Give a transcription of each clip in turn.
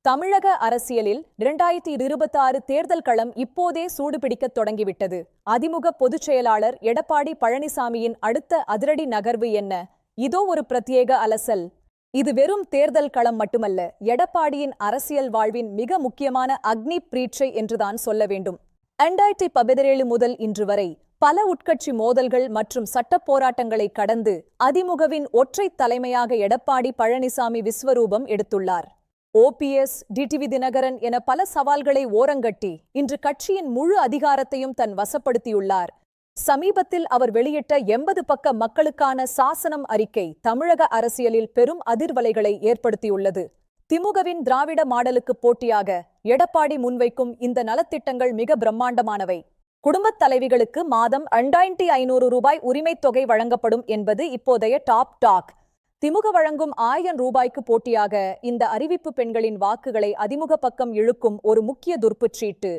தமிழக அரசியலில் 2026 தேர்தல் களம் இப்போதே சூடுபிடிக்கத் தொடங்கிவிட்டது. அதிமுக பொதுச் செயலாளர் எடப்பாடி பழனிசாமியின் அடுத்த அதிரடி நகர்வு என்ன? இதோ ஒரு பிரத்யேக அலசல். இது வெறும் தேர்தல் களம் மட்டுமல்ல, எடப்பாடியின் அரசியல் வாழ்வின் மிக முக்கியமான அக்னி பிரீட்சை என்றுதான் சொல்ல வேண்டும். 2017 முதல் இன்று வரை பல உட்கட்சி மோதல்கள் மற்றும் சட்டப் போராட்டங்களை கடந்து அதிமுகவின் ஒற்றை தலைமையாக எடப்பாடி பழனிசாமி விஸ்வரூபம் எடுத்துள்ளார். ஓபிஎஸ், டிடிவி தினகரன் என பல சவால்களை ஓரங்கட்டி இன்று கட்சியின் முழு அதிகாரத்தையும் தன் வசப்படுத்தியுள்ளார். சமீபத்தில் அவர் வெளியிட்ட 80 பக்க மக்களுக்கான சாசனம் அறிக்கை தமிழக அரசியலில் பெரும் அதிர்வலைகளை ஏற்படுத்தியுள்ளது. திமுகவின் திராவிட மாடலுக்கு போட்டியாக எடப்பாடி முன்வைக்கும் இந்த நலத்திட்டங்கள் மிக பிரம்மாண்டமானவை. குடும்பத் தலைவிகளுக்கு மாதம் 2500 ரூபாய் உரிமைத் தொகை வழங்கப்படும் என்பது இப்போதைய டாக். திமுக வழங்கும் 1000 ரூபாய்க்கு போட்டியாக இந்த அறிவிப்பு பெண்களின் வாக்குகளை அதிமுக பக்கம் இழுக்கும் ஒரு முக்கிய துருப்புச்சீட்டு.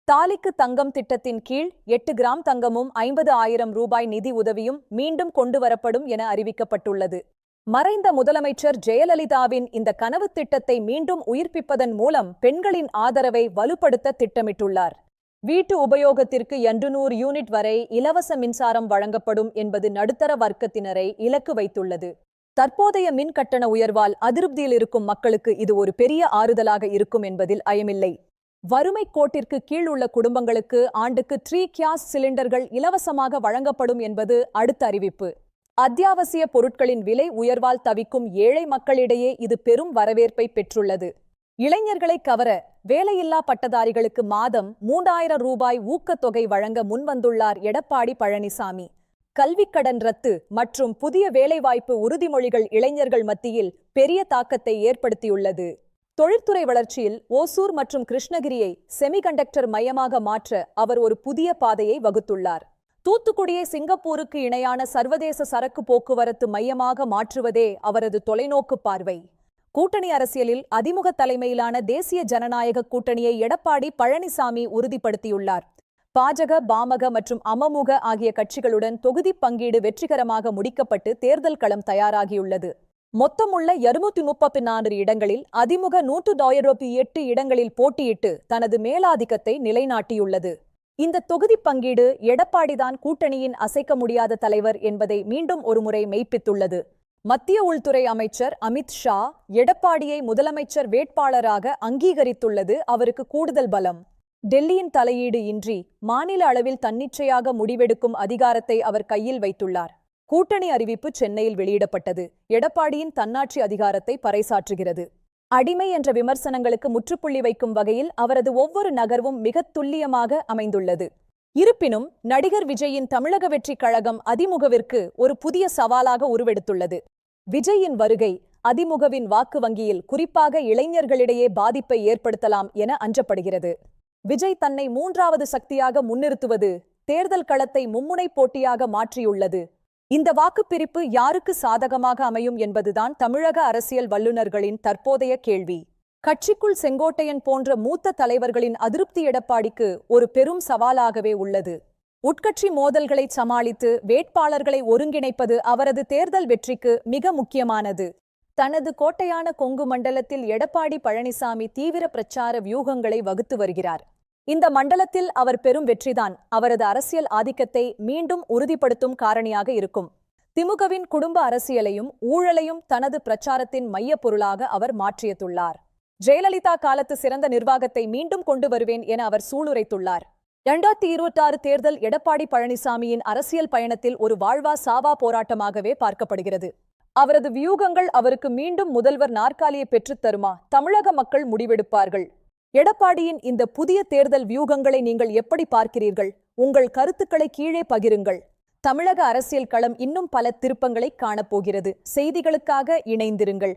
தாலிக்கு தங்கம் திட்டத்தின் கீழ் 8 கிராம் தங்கமும் 50,000 ரூபாய் நிதி உதவியும் மீண்டும் கொண்டு வரப்படும் என அறிவிக்கப்பட்டுள்ளது. மறைந்த முதலமைச்சர் ஜெயலலிதாவின் இந்த கனவு திட்டத்தை மீண்டும் உயிர்ப்பிப்பதன் மூலம் பெண்களின் ஆதரவை வலுப்படுத்த திட்டமிட்டுள்ளார். வீட்டு உபயோகத்திற்கு 200 யூனிட் வரை இலவச மின்சாரம் வழங்கப்படும் என்பது நடுத்தர வர்க்கத்தினரை இலக்கு வைத்துள்ளது. தற்போதைய மின் கட்டண உயர்வால் அதிருப்தியில் இருக்கும் மக்களுக்கு இது ஒரு பெரிய ஆறுதலாக இருக்கும் என்பதில் ஐயமில்லை. வறுமை கோட்டிற்கு கீழ் உள்ள குடும்பங்களுக்கு ஆண்டுக்கு 3 கேஸ் சிலிண்டர்கள் இலவசமாக வழங்கப்படும் என்பது அடுத்த அறிவிப்பு. அத்தியாவசிய பொருட்களின் விலை உயர்வால் தவிக்கும் ஏழை மக்களிடையே இது பெரும் வரவேற்பை பெற்றுள்ளது. இளைஞர்களை கவர வேலையில்லா பட்டதாரிகளுக்கு மாதம் 3000 ரூபாய் ஊக்கத்தொகை வழங்க முன்வந்துள்ளார் எடப்பாடி பழனிசாமி. கல்விக்கடன் ரத்து மற்றும் புதிய வேலைவாய்ப்பு உறுதிமொழிகள் இளைஞர்கள் மத்தியில் பெரிய தாக்கத்தை ஏற்படுத்தியுள்ளது. தொழில்துறை வளர்ச்சியில் ஓசூர் மற்றும் கிருஷ்ணகிரியை செமிகண்டக்டர் மையமாக மாற்ற அவர் ஒரு புதிய பாதையை வகுத்துள்ளார். தூத்துக்குடியை சிங்கப்பூருக்கு இணையான சர்வதேச சரக்கு போக்குவரத்து மையமாக மாற்றுவதே அவரது தொலைநோக்கு பார்வை. கூட்டணி அரசியலில் அதிமுக தலைமையிலான தேசிய ஜனநாயக கூட்டணியை எடப்பாடி பழனிசாமி உறுதிப்படுத்தியுள்ளார். பாஜக, பாமக மற்றும் அமமுக ஆகிய கட்சிகளுடன் தொகுதி பங்கீடு வெற்றிகரமாக முடிக்கப்பட்டு தேர்தல் களம் தயாராகியுள்ளது. மொத்தமுள்ள 234 இடங்களில் அதிமுக 128 இடங்களில் போட்டியிட்டு தனது மேலாதிக்கத்தை நிலைநாட்டியுள்ளது. இந்த தொகுதி பங்கீடு எடப்பாடிதான் கூட்டணியின் அசைக்க முடியாத தலைவர் என்பதை மீண்டும் ஒருமுறை மெய்ப்பித்துள்ளது. மத்திய உள்துறை அமைச்சர் அமித் ஷா எடப்பாடியை முதலமைச்சர் வேட்பாளராக அங்கீகரித்துள்ளது அவருக்கு கூடுதல் பலம். டெல்லியின் தலையீடு இன்றி மாநில அளவில் தன்னிச்சையாக முடிவெடுக்கும் அதிகாரத்தை அவர் கையில் வைத்துள்ளார். கூட்டணி அறிவிப்பு சென்னையில் வெளியிடப்பட்டது எடப்பாடியின் தன்னாட்சி அதிகாரத்தை பறைசாற்றுகிறது. அடிமை என்ற விமர்சனங்களுக்கு முற்றுப்புள்ளி வைக்கும் வகையில் அவரது ஒவ்வொரு நகர்வும் மிக துல்லியமாக அமைந்துள்ளது. இருப்பினும் நடிகர் விஜயின் தமிழக வெற்றிக் கழகம் அதிமுகவிற்கு ஒரு புதிய சவாலாக உருவெடுத்துள்ளது. விஜயின் வருகை அதிமுகவின் வாக்கு வங்கியில் குறிப்பாக இளைஞர்களிடையே பாதிப்பை ஏற்படுத்தலாம் என அஞ்சப்படுகிறது. விஜய் தன்னை 3வது சக்தியாக முன்னிறுத்துவது தேர்தல் களத்தை மும்முனை போட்டியாக மாற்றியுள்ளது. இந்த வாக்குப்பிரிப்பு யாருக்கு சாதகமாக அமையும் என்பதுதான் தமிழக அரசியல் வல்லுநர்களின் தற்போதைய கேள்வி. கட்சிக்குள் செங்கோட்டையன் போன்ற மூத்த தலைவர்களின் அதிருப்தி எடப்பாடிக்கு ஒரு பெரும் சவாலாகவே உள்ளது. உட்கட்சி மோதல்களை சமாளித்து வேட்பாளர்களை ஒருங்கிணைப்பது அவரது தேர்தல் வெற்றிக்கு மிக முக்கியமானது. தனது கோட்டையான கொங்கு மண்டலத்தில் எடப்பாடி பழனிசாமி தீவிர பிரச்சார வியூகங்களை வகுத்து வருகிறார். இந்த மண்டலத்தில் அவர் பெரும் வெற்றிதான் அவரது அரசியல் ஆதிக்கத்தை மீண்டும் உறுதிப்படுத்தும் காரணியாக இருக்கும். திமுகவின் குடும்ப அரசியலையும் ஊழலையும் தனது பிரச்சாரத்தின் மைய பொருளாக அவர் மாற்றியதுள்ளார். ஜெயலலிதா காலத்து சிறந்த நிர்வாகத்தை மீண்டும் கொண்டு வருவேன் என அவர் சூளுரைத்துள்ளார். 2026 தேர்தல் எடப்பாடி பழனிசாமியின் அரசியல் பயணத்தில் ஒரு வாழ்வா சாவா போராட்டமாகவே பார்க்கப்படுகிறது. அவரது வியூகங்கள் அவருக்கு மீண்டும் முதல்வர் நாற்காலியை பெற்றுத் தருமா? தமிழக மக்கள் முடிவெடுப்பார்கள். எடப்பாடியின் இந்த புதிய தேர்தல் வியூகங்களை நீங்கள் எப்படி பார்க்கிறீர்கள்? உங்கள் கருத்துக்களை கீழே பகிருங்கள். தமிழக அரசியல் களம் இன்னும் பல திருப்பங்களை காணப்போகிறது. செய்திகளுக்காக இணைந்திருங்கள்.